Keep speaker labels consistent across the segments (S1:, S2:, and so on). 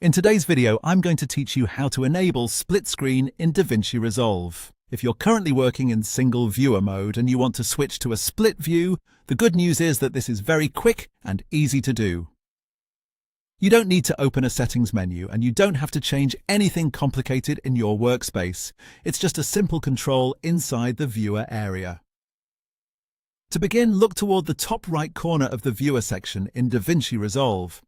S1: In today's video, I'm going to teach you how to enable split screen in DaVinci Resolve. If you're currently working in single viewer mode and you want to switch to a split view, the good news is that this is very quick and easy to do. You don't need to open a settings menu and you don't have to change anything complicated in your workspace. It's just a simple control inside the viewer area. To begin, look toward the top right corner of the viewer section in DaVinci Resolve.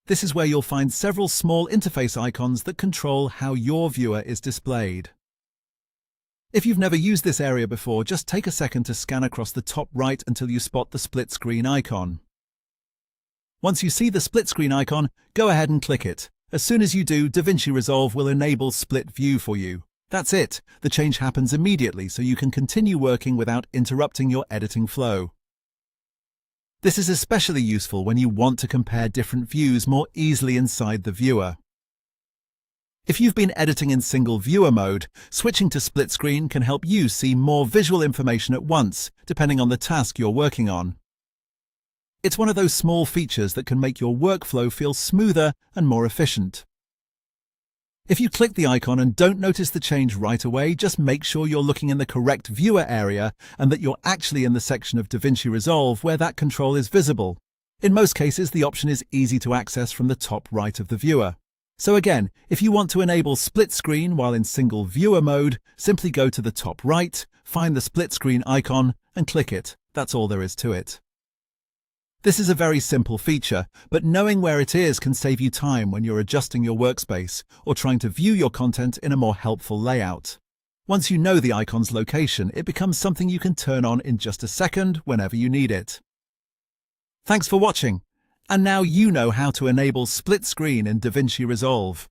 S1: This is where you'll find several small interface icons that control how your viewer is displayed. If you've never used this area before, just take a second to scan across the top right until you spot the split screen icon. Once you see the split screen icon, go ahead and click it. As soon as you do, DaVinci Resolve will enable split view for you. That's it. The change happens immediately so you can continue working without interrupting your editing flow. This is especially useful when you want to compare different views more easily inside the viewer. If you've been editing in single viewer mode, switching to split screen can help you see more visual information at once, depending on the task you're working on. It's one of those small features that can make your workflow feel smoother and more efficient. If you click the icon and don't notice the change right away, just make sure you're looking in the correct viewer area and that you're actually in the section of DaVinci Resolve where that control is visible. In most cases, the option is easy to access from the top right of the viewer. So again, if you want to enable split screen while in single viewer mode, simply go to the top right, find the split screen icon and click it. That's all there is to it. This is a very simple feature, but knowing where it is can save you time when you're adjusting your workspace or trying to view your content in a more helpful layout. Once you know the icon's location, it becomes something you can turn on in just a second whenever you need it. Thanks for watching, and now you know how to enable split screen in DaVinci Resolve.